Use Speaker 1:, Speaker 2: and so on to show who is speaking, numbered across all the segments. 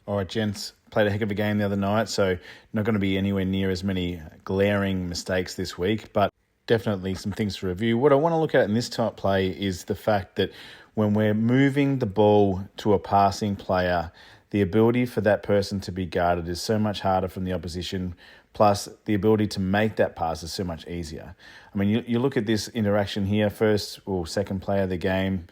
Speaker 1: All right, gents, played a heck of a game the other night, so not going to be anywhere near as many glaring mistakes this week, but definitely some things to review. What I want to look at in this type play is the fact that when we're moving the ball to a passing player, the ability for that person to be guarded is so much harder from the opposition, plus the ability to make that pass is so much easier. I mean, you look at this interaction here, first or second play of the game.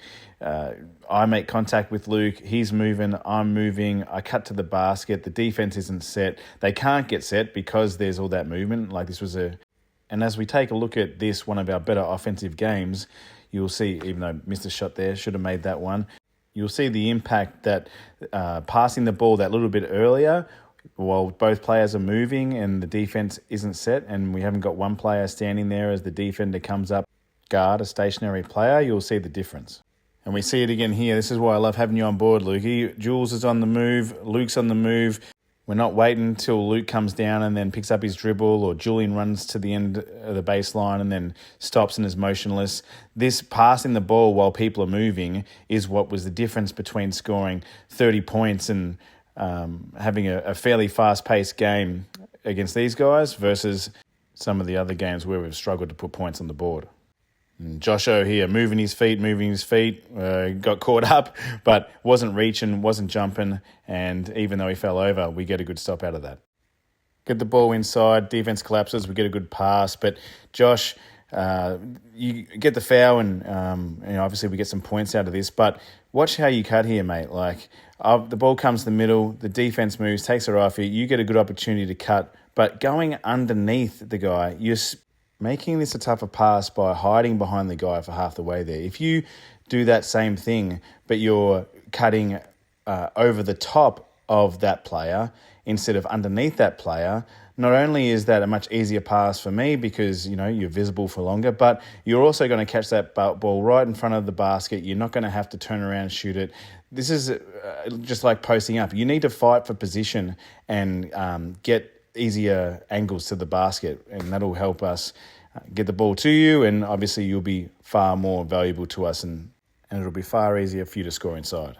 Speaker 1: I make contact with Luke, he's moving, I'm moving, I cut to the basket, the defense isn't set. They can't get set because there's all that movement. And as we take a look at this, one of our better offensive games, you'll see, even though missed a shot there, should have made that one, you'll see the impact that passing the ball that little bit earlier while both players are moving and the defense isn't set and we haven't got one player standing there as the defender comes up, guard a stationary player, you'll see the difference. And we see it again here. This is why I love having you on board, Lukey. Jules is on the move, Luke's on the move. We're not waiting until Luke comes down and then picks up his dribble, or Julian runs to the end of the baseline and then stops and is motionless. This passing the ball while people are moving is what was the difference between scoring 30 points and having a fairly fast-paced game against these guys versus some of the other games where we've struggled to put points on the board. And Josho here, moving his feet, got caught up, but wasn't reaching, wasn't jumping, and even though he fell over, we get a good stop out of that. Get the ball inside, defense collapses, we get a good pass, but Josh, you get the foul, and obviously we get some points out of this, but watch how you cut here, mate. The ball comes to the middle, the defense moves, takes it off you get a good opportunity to cut, but going underneath the guy, you're making this a tougher pass by hiding behind the guy for half the way there. If you do that same thing, but you're cutting over the top of that player instead of underneath that player, not only is that a much easier pass for me because, you're visible for longer, but you're also going to catch that ball right in front of the basket. You're not going to have to turn around and shoot it. This is just like posting up. You need to fight for position and get easier angles to the basket, and that'll help us get the ball to you, and obviously you'll be far more valuable to us, and it'll be far easier for you to score inside.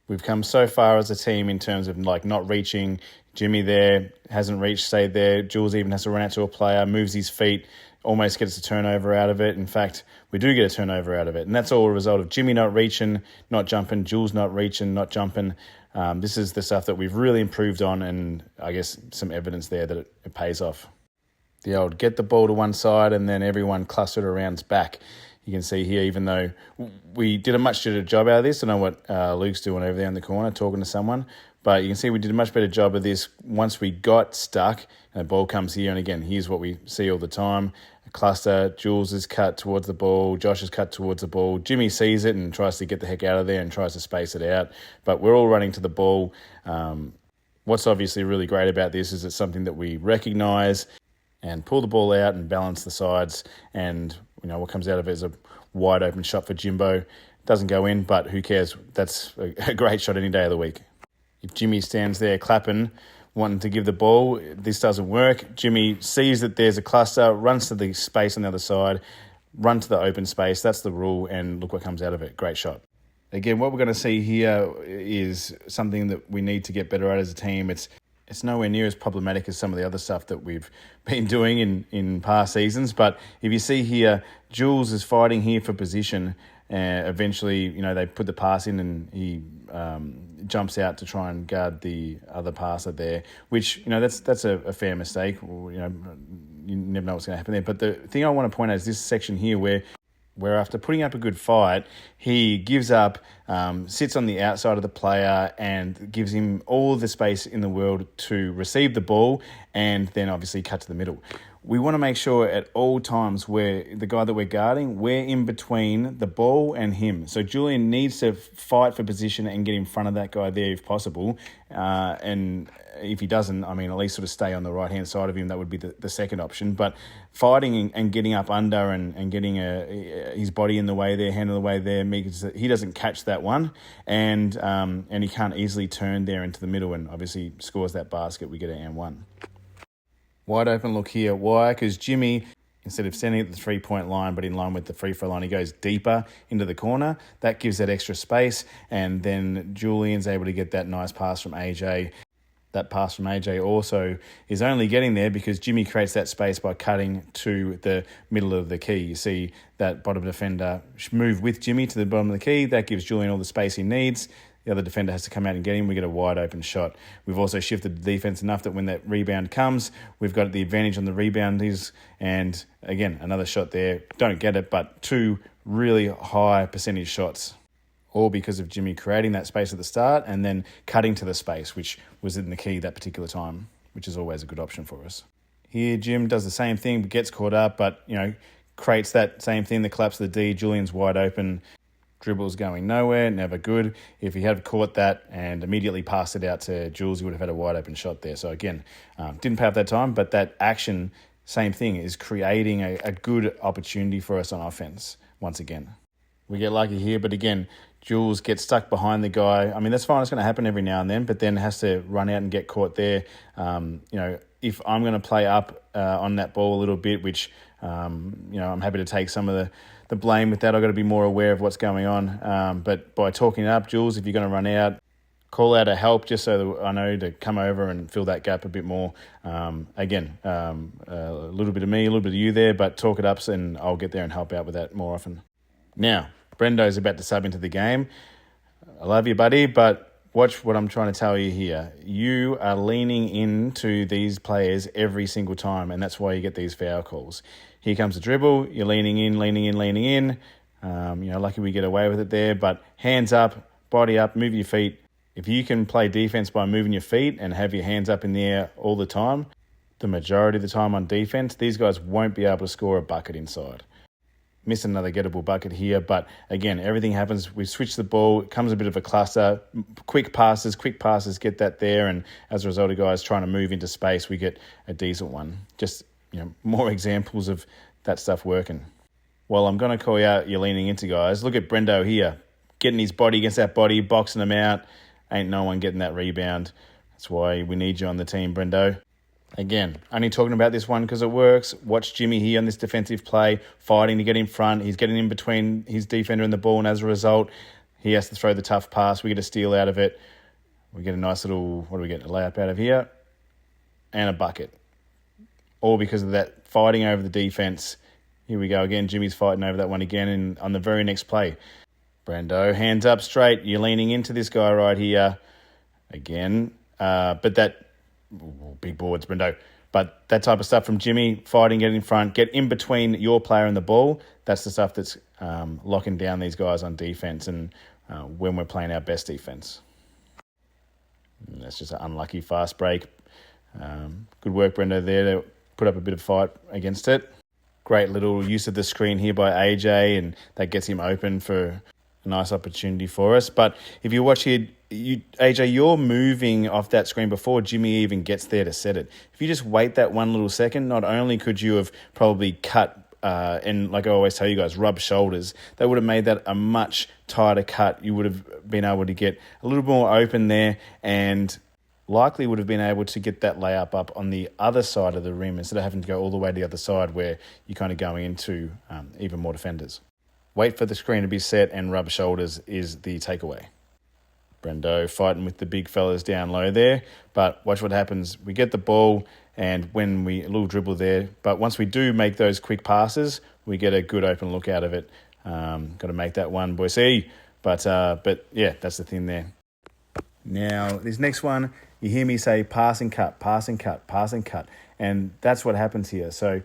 Speaker 1: We've come so far as a team in terms of not reaching. Jimmy there hasn't reached, stayed there. Jules even has to run out to a player, moves his feet, almost gets a turnover out of it. In fact, we do get a turnover out of it, and that's all a result of Jimmy not reaching, not jumping, Jules not reaching, not jumping. This is the stuff that we've really improved on, and I guess some evidence there that it pays off. The old get the ball to one side and then everyone clustered around's back. You can see here, even though we did a much better job out of this, I know what Luke's doing over there in the corner, talking to someone, but you can see we did a much better job of this once we got stuck and the ball comes here, and again, here's what we see all the time. A cluster, Jules is cut towards the ball, Josh is cut towards the ball, Jimmy sees it and tries to get the heck out of there and tries to space it out, but we're all running to the ball. What's obviously really great about this is it's something that we recognise and pull the ball out and balance the sides, and what comes out of it is a wide open shot for Jimbo. Doesn't go in, but who cares? That's a great shot any day of the week. If Jimmy stands there clapping, wanting to give the ball, this doesn't work. Jimmy sees that there's a cluster, runs to the space on the other side, run to the open space. That's the rule, and look what comes out of it. Great shot. Again, what we're going to see here is something that we need to get better at as a team. It's nowhere near as problematic as some of the other stuff that we've been doing in past seasons. But if you see here, Jules is fighting here for position. Eventually, they put the pass in and he jumps out to try and guard the other passer there, which, that's a fair mistake. You never know what's going to happen there. But the thing I want to point out is this section here where after putting up a good fight, he gives up, sits on the outside of the player and gives him all the space in the world to receive the ball and then obviously cut to the middle. We want to make sure at all times where the guy that we're guarding, we're in between the ball and him. So Julian needs to fight for position and get in front of that guy there if possible. And if he doesn't, at least sort of stay on the right-hand side of him. That would be the second option. But fighting and getting up under and getting his body in the way there, hand in the way there, means that he doesn't catch that one. And he can't easily turn there into the middle and obviously scores that basket. We get an and one. Wide open look here. Why? Because Jimmy Instead of sending it to the 3-point line, but in line with the free throw line, he goes deeper into the corner. That gives that extra space, and then Julian's able to get that nice pass from AJ. That pass from AJ also is only getting there because Jimmy creates that space by cutting to the middle of the key. You see that bottom defender move with Jimmy to the bottom of the key. That gives Julian all the space he needs. The other defender has to come out and get him. We get a wide open shot. We've also shifted the defense enough that when that rebound comes, we've got the advantage on the rebounders. And again, another shot there. Don't get it, but 2 really high percentage shots, all because of Jimmy creating that space at the start and then cutting to the space, which was in the key that particular time, which is always a good option for us. Here, Jim does the same thing, gets caught up, but creates that same thing, the collapse of the D. Julian's wide open. Dribble's going nowhere, never good. If he had caught that and immediately passed it out to Jules, he would have had a wide open shot there. So again, didn't pay off that time, but that action, same thing, is creating a good opportunity for us on offense once again. We get lucky here, but again, Jules gets stuck behind the guy. I mean, that's fine. It's going to happen every now and then, but then has to run out and get caught there. If I'm going to play up on that ball a little bit, which, I'm happy to take some of the blame with that. I've got to be more aware of what's going on. But by talking it up, Jules, if you're going to run out, call out a help just so that I know to come over and fill that gap a bit more. A little bit of me, a little bit of you there, but talk it up and I'll get there and help out with that more often. Now, Brendo's about to sub into the game. I love you, buddy, but watch what I'm trying to tell you here. You are leaning into these players every single time, and that's why you get these foul calls. Here comes the dribble. You're leaning in. Lucky we get away with it there, but hands up, body up, move your feet. If you can play defense by moving your feet and have your hands up in the air all the time, the majority of the time on defense, these guys won't be able to score a bucket inside. Miss another gettable bucket here, but again, everything happens. We switch the ball, it comes a bit of a cluster. Quick passes, get that there, and as a result of guys trying to move into space, we get a decent one. Just more examples of that stuff working. Well, I'm going to call you out, you're leaning into guys. Look at Brendo here, getting his body against that body, boxing him out. Ain't no one getting that rebound. That's why we need you on the team, Brendo. Again, only talking about this one because it works. Watch Jimmy here on this defensive play, fighting to get in front. He's getting in between his defender and the ball, and as a result, he has to throw the tough pass. We get a steal out of it. We get a nice little, a layup out of here, and a bucket. All because of that fighting over the defense. Here we go again. Jimmy's fighting over that one again, and on the very next play. Brendo, hands up straight. You're leaning into this guy right here. Again, but that... big boards, Brendo. But that type of stuff from Jimmy, fighting, get in front, get in between your player and the ball, that's the stuff that's locking down these guys on defense and when we're playing our best defense. And that's just an unlucky fast break. Good work, Brendo, there to put up a bit of fight against it. Great little use of the screen here by AJ, and that gets him open for a nice opportunity for us. But if you watch here, AJ, you're moving off that screen before Jimmy even gets there to set it. If you just wait that one little second, not only could you have probably cut and like I always tell you guys, rub shoulders, that would have made that a much tighter cut. You would have been able to get a little more open there and likely would have been able to get that layup up on the other side of the rim instead of having to go all the way to the other side where you're kind of going into even more defenders. Wait for the screen to be set and rub shoulders is the takeaway. Brendo fighting with the big fellas down low there, but watch what happens. We get the ball and when we a little dribble there, but once we do make those quick passes, we get a good open look out of it. Got to make that one, boy. See, but yeah, that's the thing there. Now this next one, you hear me say pass and cut, and that's what happens here. So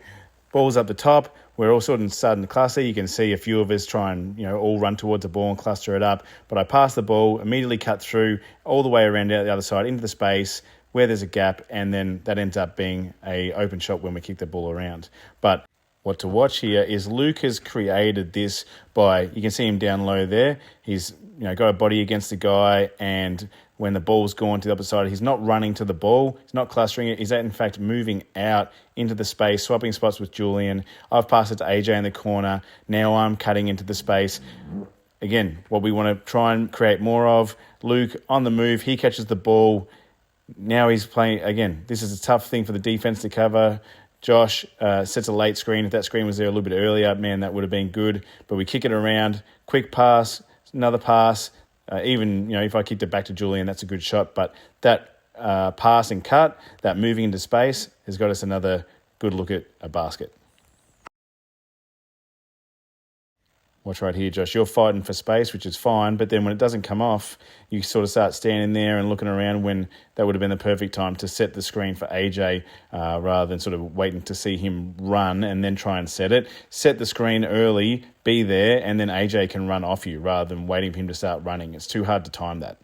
Speaker 1: ball's up the top. We're all sort of starting to cluster. You can see a few of us try and, all run towards the ball and cluster it up. But I pass the ball, immediately cut through all the way around the other side into the space where there's a gap, and then that ends up being a open shot when we kick the ball around. But what to watch here is Luke has created this by, you can see him down low there. He's got a body against the guy, and when the ball's gone to the other side, he's not running to the ball. He's not clustering it. He's in fact moving out into the space, swapping spots with Julian. I've passed it to AJ in the corner. Now I'm cutting into the space. Again, what we want to try and create more of. Luke on the move. He catches the ball. Now he's playing. Again, this is a tough thing for the defense to cover. Josh sets a late screen. If that screen was there a little bit earlier, man, that would have been good. But we kick it around, quick pass, another pass. Even, if I kicked it back to Julian, that's a good shot. But that pass and cut, that moving into space, has got us another good look at a basket. Watch right here, Josh. You're fighting for space, which is fine, but then when it doesn't come off, you sort of start standing there and looking around when that would have been the perfect time to set the screen for AJ rather than sort of waiting to see him run and then try and set it. Set the screen early, be there, and then AJ can run off you rather than waiting for him to start running. It's too hard to time that.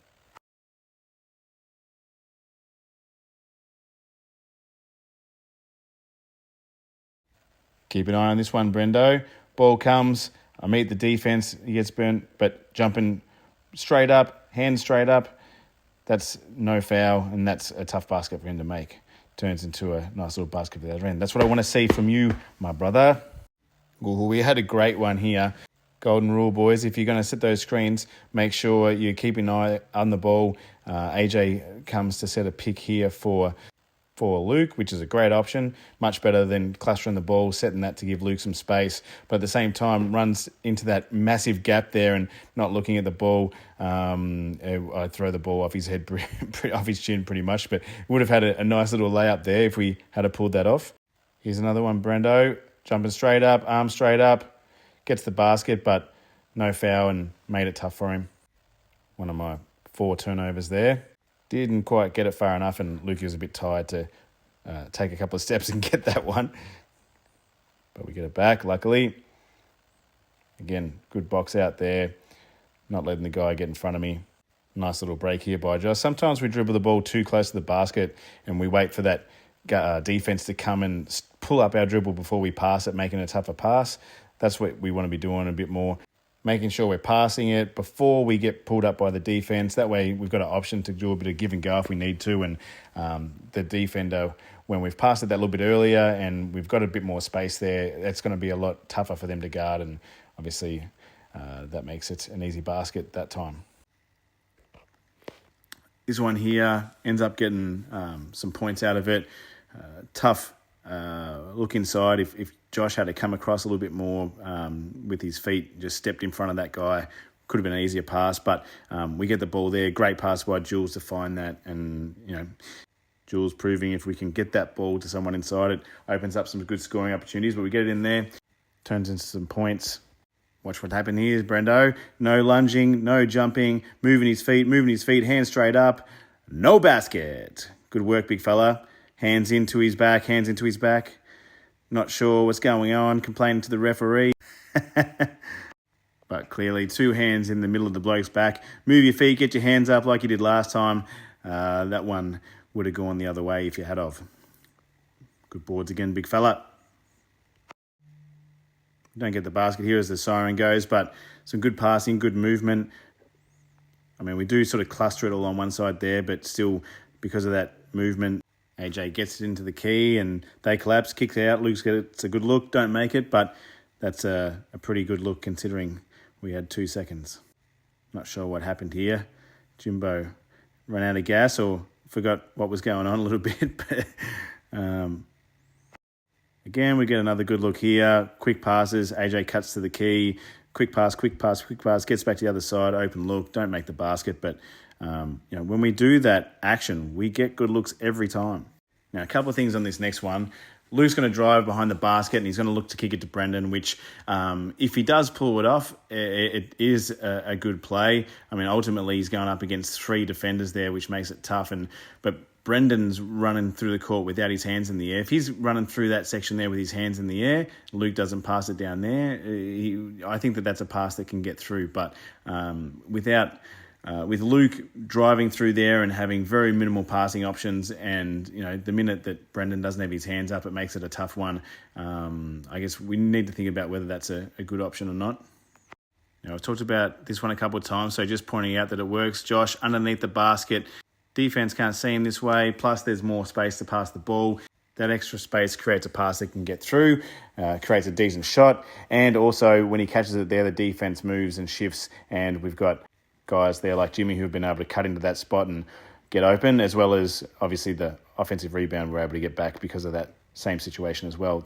Speaker 1: Keep an eye on this one, Brendo. Ball comes. I meet the defense. He gets burnt, but jumping straight up, hands straight up, that's no foul, and that's a tough basket for him to make. Turns into a nice little basket for the other end. That's what I want to see from you, my brother. Ooh, we had a great one here. Golden rule, boys. If you're going to set those screens, make sure you keep an eye on the ball. AJ comes to set a pick here for Luke, which is a great option, much better than clustering the ball, setting that to give Luke some space, but at the same time runs into that massive gap there and not looking at the ball. I throw the ball off his head, off his chin pretty much, but would have had a nice little layup there if we had pulled that off. Here's another one, Brendo, jumping straight up, arm straight up, gets the basket, but no foul and made it tough for him. One of my 4 turnovers there. Didn't quite get it far enough, and Lukey was a bit tired to take a couple of steps and get that one. But we get it back, luckily. Again, good box out there. Not letting the guy get in front of me. Nice little break here by Josh. Sometimes we dribble the ball too close to the basket, and we wait for that defense to come and pull up our dribble before we pass it, making a tougher pass. That's what we want to be doing a bit more. Making sure we're passing it before we get pulled up by the defense. That way we've got an option to do a bit of give and go if we need to. And the defender, when we've passed it that little bit earlier and we've got a bit more space there, that's going to be a lot tougher for them to guard. And obviously that makes it an easy basket that time. This one here ends up getting some points out of it. Tough look inside. If Josh had to come across a little bit more with his feet, just stepped in front of that guy, could have been an easier pass, but we get the ball there. Great pass by Jules to find that, and Jules proving if we can get that ball to someone inside, it opens up some good scoring opportunities, but we get it in there, turns into some points. Watch what happened here, Brendo. No lunging, no jumping, moving his feet, hands straight up. No basket. Good work, big fella. Hands into his back. Not sure what's going on, complaining to the referee. But clearly 2 hands in the middle of the bloke's back. Move your feet, get your hands up like you did last time. That one would have gone the other way if you had of. Good boards again, big fella. Don't get the basket here as the siren goes, but some good passing, good movement. I mean, we do sort of cluster it all on one side there, but still, because of that movement, AJ gets it into the key and they collapse, kicks out. Luke's got it. It's a good look. Don't make it, but that's a pretty good look considering we had 2 seconds. Not sure what happened here. Jimbo ran out of gas or forgot what was going on a little bit. But again, we get another good look here. Quick passes. AJ cuts to the key. Quick pass. Gets back to the other side. Open look. Don't make the basket, but when we do that action, we get good looks every time. Now, a couple of things on this next one. Luke's going to drive behind the basket and he's going to look to kick it to Brendan, which if he does pull it off, it is a good play. I mean, ultimately he's going up against 3 defenders there, which makes it tough. But Brendan's running through the court without his hands in the air. If he's running through that section there with his hands in the air, Luke doesn't pass it down there. I think that's a pass that can get through. But with Luke driving through there and having very minimal passing options, and the minute that Brendan doesn't have his hands up, it makes it a tough one. I guess we need to think about whether that's a good option or not. I've talked about this one a couple of times, so just pointing out that it works. Josh underneath the basket. Defense can't see him this way, plus there's more space to pass the ball. That extra space creates a pass that can get through, creates a decent shot, and also when he catches it there, the defense moves and shifts, and we've got guys there like Jimmy who have been able to cut into that spot and get open, as well as obviously the offensive rebound we're able to get back because of that same situation as well.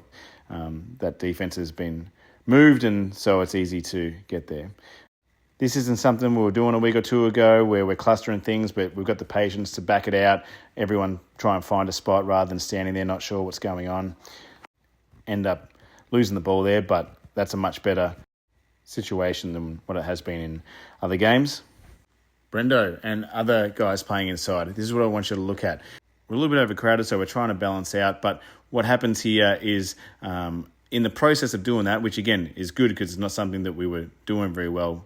Speaker 1: That defense has been moved, and so it's easy to get there. This isn't something we were doing a week or two ago where we're clustering things, but we've got the patience to back it out. Everyone try and find a spot rather than standing there not sure what's going on. End up losing the ball there, but that's a much better situation than what it has been in other games. Brendo and other guys playing inside. This is what I want you to look at. We're a little bit overcrowded, so we're trying to balance out, but what happens here is in the process of doing that, which again is good because it's not something that we were doing very well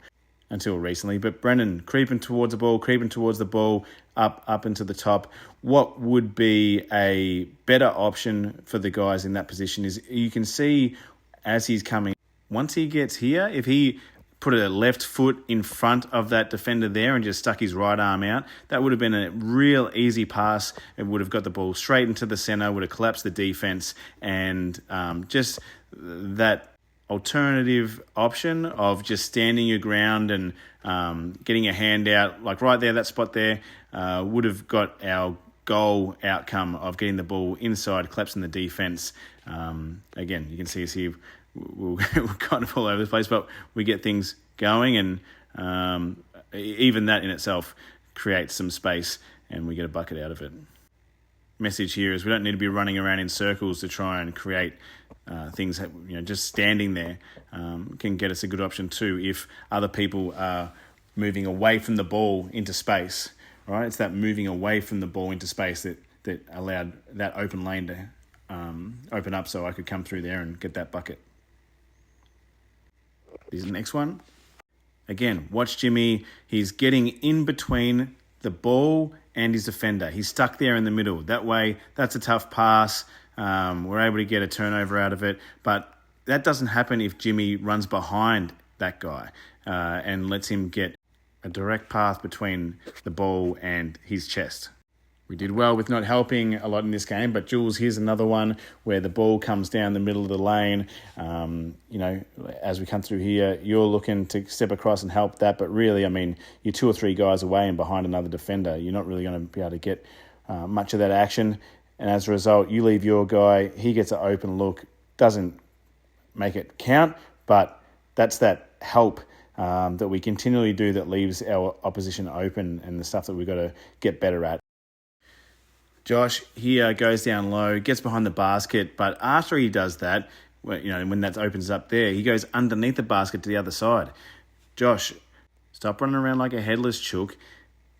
Speaker 1: until recently, but Brendan creeping towards the ball, up into the top. What would be a better option for the guys in that position is you can see as he's coming, once he gets here, if he put a left foot in front of that defender there and just stuck his right arm out, that would have been a real easy pass. It would have got the ball straight into the center, would have collapsed the defense, and just that alternative option of just standing your ground and getting a hand out, like right there, that spot there, would have got our goal outcome of getting the ball inside, collapsing the defense. Again, you can see us here, we're kind of all over the place, but we get things going, and even that in itself creates some space, and we get a bucket out of it. Message here is we don't need to be running around in circles to try and create things that, just standing there can get us a good option too if other people are moving away from the ball into space, right? It's that moving away from the ball into space that allowed that open lane to open up so I could come through there and get that bucket. This is the next one. Again, watch Jimmy. He's getting in between the ball and his defender. He's stuck there in the middle. That way, that's a tough pass. We're able to get a turnover out of it. But that doesn't happen if Jimmy runs behind that guy and lets him get a direct path between the ball and his chest. We did well with not helping a lot in this game, but Jules, here's another one where the ball comes down the middle of the lane. As we come through here, you're looking to step across and help that, but really, you're 2 or 3 guys away and behind another defender. You're not really going to be able to get much of that action, and as a result, you leave your guy, he gets an open look, doesn't make it count, but that's that help that we continually do that leaves our opposition open and the stuff that we've got to get better at. Josh here goes down low, gets behind the basket, but after he does that, when that opens up there, he goes underneath the basket to the other side. Josh, stop running around like a headless chook.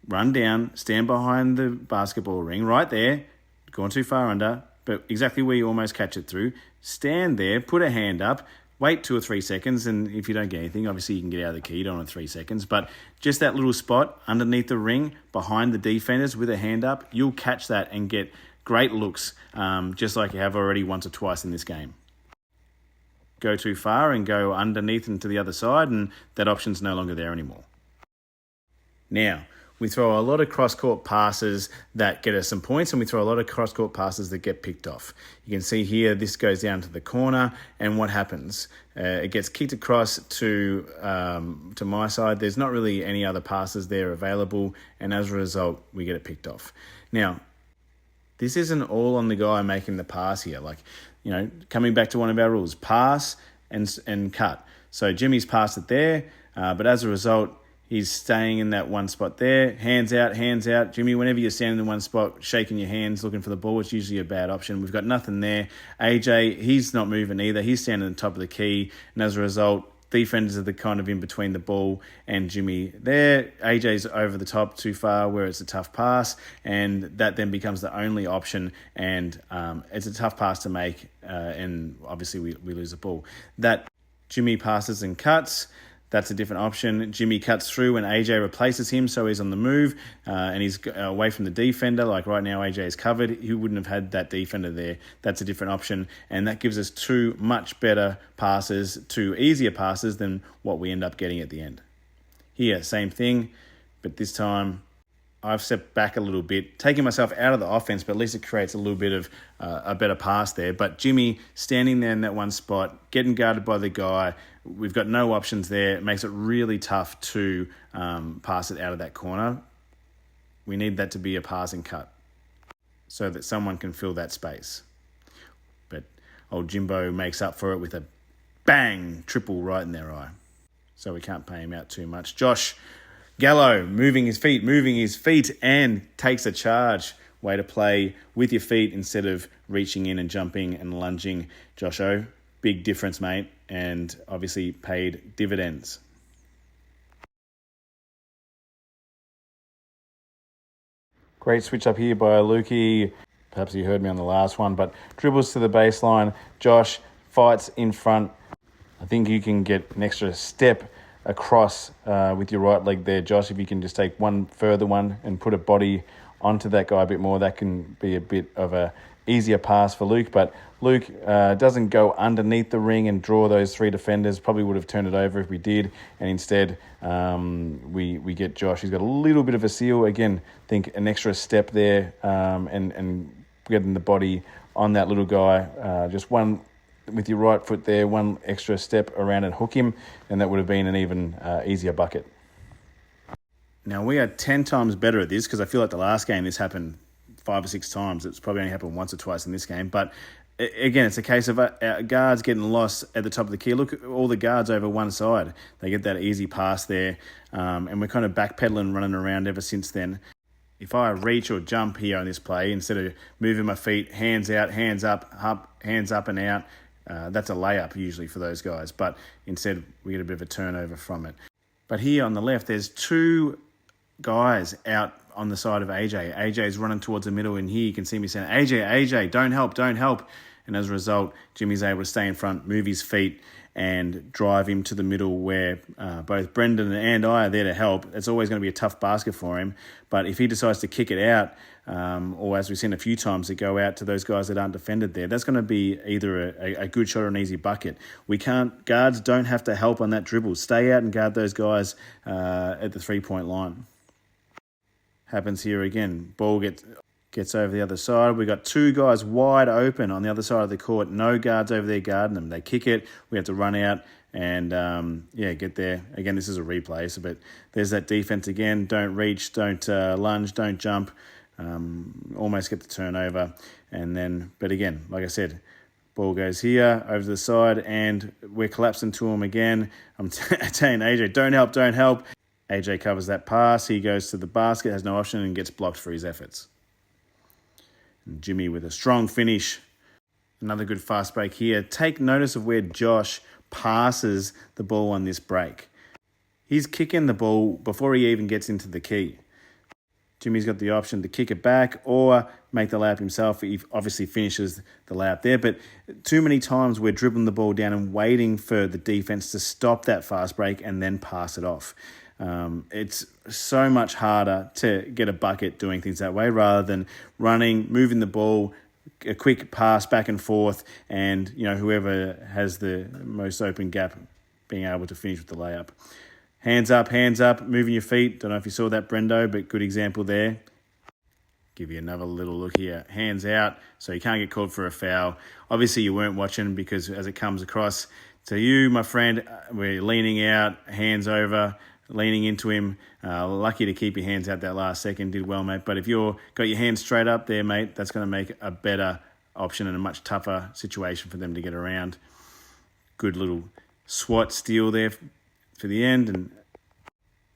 Speaker 1: Run down, stand behind the basketball ring, right there, gone too far under, but exactly where you almost catch it through. Stand there, put a hand up, wait 2 or 3 seconds, and if you don't get anything, obviously you can get out of the key, you don't want 3 seconds, but just that little spot underneath the ring, behind the defenders with a hand up, you'll catch that and get great looks, just like you have already once or twice in this game. Go too far and go underneath and to the other side, and that option's no longer there anymore. Now, we throw a lot of cross-court passes that get us some points, and we throw a lot of cross-court passes that get picked off. You can see here, this goes down to the corner, and what happens? It gets kicked across to my side. There's not really any other passes there available, and as a result, we get it picked off. Now, this isn't all on the guy making the pass here. Coming back to one of our rules, pass and cut. So Jimmy's passed it there, but as a result, he's staying in that one spot there. Hands out. Jimmy, whenever you're standing in one spot, shaking your hands, looking for the ball, it's usually a bad option. We've got nothing there. AJ, he's not moving either. He's standing at the top of the key. And as a result, defenders are the kind of in between the ball and Jimmy there. AJ's over the top too far where it's a tough pass. And that then becomes the only option. And it's a tough pass to make. And obviously we lose the ball. That Jimmy passes and cuts. That's a different option. Jimmy cuts through when AJ replaces him, so he's on the move and he's away from the defender. Like right now, AJ is covered. He wouldn't have had that defender there. That's a different option, and that gives us 2 much better passes, 2 easier passes than what we end up getting at the end. Here, same thing, but this time I've stepped back a little bit, taking myself out of the offense, but at least it creates a little bit of a better pass there. But Jimmy standing there in that one spot, getting guarded by the guy, we've got no options there. It makes it really tough to pass it out of that corner. We need that to be a pass and cut so that someone can fill that space. old Jimbo makes up for it with a bang, triple right in their eye. So we can't pay him out too much. Josh Gallo moving his feet and takes a charge. Way to play with your feet instead of reaching in and jumping and lunging. Josho, big difference, mate, and obviously paid dividends. Great switch up here by Lukey. Perhaps you heard me on the last one, but dribbles to the baseline. Josh fights in front. I think you can get an extra step across with your right leg there, Josh. If you can just take one further one and put a body onto that guy a bit more, that can be a bit of a easier pass for Luke. But Luke doesn't go underneath the ring and draw those three defenders. Probably would have turned it over if we did. And instead, we get Josh. He's got a little bit of a seal. Again, think an extra step there and getting the body on that little guy. Just one with your right foot there, one extra step around and hook him, and that would have been an even easier bucket. Now, we are 10 times better at this because I feel like the last game this happened 5 or 6 times. It's probably only happened once or twice in this game. But again, it's a case of our guards getting lost at the top of the key. Look at all the guards over one side. They get that easy pass there. And we're kind of backpedaling, running around ever since then. If I reach or jump here on this play, instead of moving my feet, hands out, hands up, hands up and out, that's a layup usually for those guys. But instead, we get a bit of a turnover from it. But here on the left, there's 2 guys out on the side of AJ. AJ's running towards the middle, and here you can see me saying, AJ, don't help. And as a result, Jimmy's able to stay in front, move his feet, and drive him to the middle where both Brendan and I are there to help. It's always going to be a tough basket for him. But if he decides to kick it out, or as we've seen a few times, to go out to those guys that aren't defended there, that's going to be either a good shot or an easy bucket. Guards don't have to help on that dribble. Stay out and guard those guys at the 3-point line. Happens here again. Ball gets over the other side. We've got 2 guys wide open on the other side of the court. No guards over there guarding them. They kick it. We have to run out and, get there. Again, this is a replay, but there's that defense again. Don't reach, don't lunge, don't jump. Almost get the turnover. But again, like I said, ball goes here, over to the side, and we're collapsing to him again. I'm saying, AJ, don't help. AJ covers that pass. He goes to the basket, has no option, and gets blocked for his efforts. And Jimmy with a strong finish. Another good fast break here. Take notice of where Josh passes the ball on this break. He's kicking the ball before he even gets into the key. Jimmy's got the option to kick it back or make the layup himself. He obviously finishes the layup there, but too many times we're dribbling the ball down and waiting for the defense to stop that fast break and then pass it off. It's so much harder to get a bucket doing things that way rather than running, moving the ball, a quick pass back and forth, and whoever has the most open gap being able to finish with the layup. Hands up, moving your feet. Don't know if you saw that, Brendo, but good example there. Give you another little look here. Hands out, so you can't get called for a foul. Obviously, you weren't watching because as it comes across to you, my friend, we're leaning out, hands over, leaning into him. Lucky to keep your hands out that last second. Did well, mate. But if you've got your hands straight up there, mate, that's going to make a better option and a much tougher situation for them to get around. Good little swat steal there for the end, and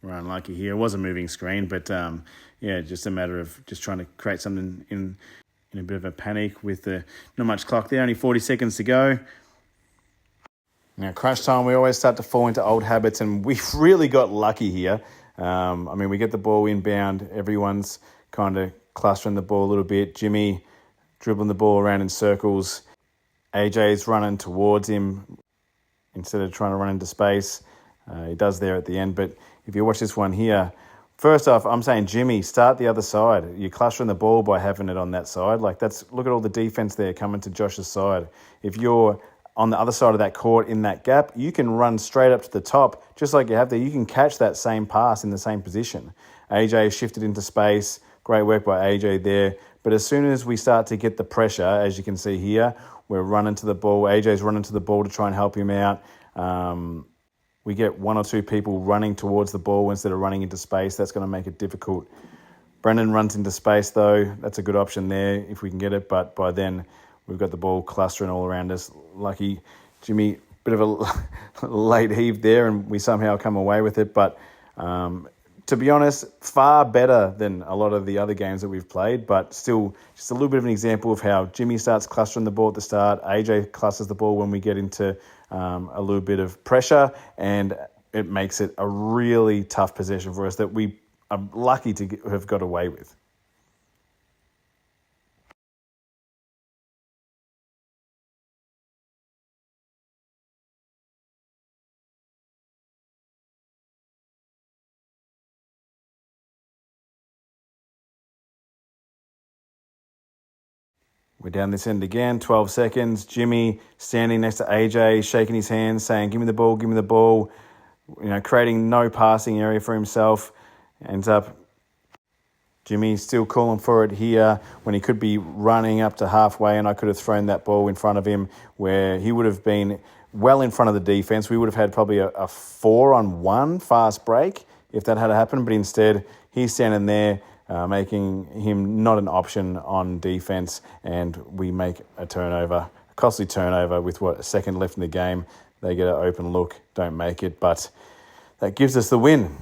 Speaker 1: we're unlucky here. It was a moving screen, but just a matter of just trying to create something in a bit of a panic with not much clock there, only 40 seconds to go. Now, crunch time, we always start to fall into old habits, and we've really got lucky here. We get the ball inbound. Everyone's kind of clustering the ball a little bit. Jimmy dribbling the ball around in circles. AJ's running towards him instead of trying to run into space. He does there at the end, but if you watch this one here, first off, I'm saying, Jimmy, start the other side. You're clustering the ball by having it on that side. Look at all the defense there coming to Josh's side. If you're on the other side of that court in that gap, you can run straight up to the top, just like you have there. You can catch that same pass in the same position. AJ shifted into space. Great work by AJ there. But as soon as we start to get the pressure, as you can see here, we're running to the ball. AJ's running to the ball to try and help him out. We get 1 or 2 people running towards the ball instead of running into space. That's going to make it difficult. Brendan runs into space, though. That's a good option there if we can get it. But by then, we've got the ball clustering all around us. Lucky Jimmy, bit of a late heave there, and we somehow come away with it. But to be honest, far better than a lot of the other games that we've played, but still just a little bit of an example of how Jimmy starts clustering the ball at the start, AJ clusters the ball when we get into a little bit of pressure, and it makes it a really tough possession for us that we are lucky to have got away with. We're down this end again, 12 seconds. Jimmy standing next to AJ, shaking his hands, saying, give me the ball, give me the ball. Creating no passing area for himself. Ends up Jimmy still calling for it here when he could be running up to halfway, and I could have thrown that ball in front of him where he would have been well in front of the defence. We would have had probably a 4-on-1 fast break if that had happened, but instead he's standing there making him not an option on defence, and we make a costly turnover with a second left in the game. They get an open look, don't make it, but that gives us the win.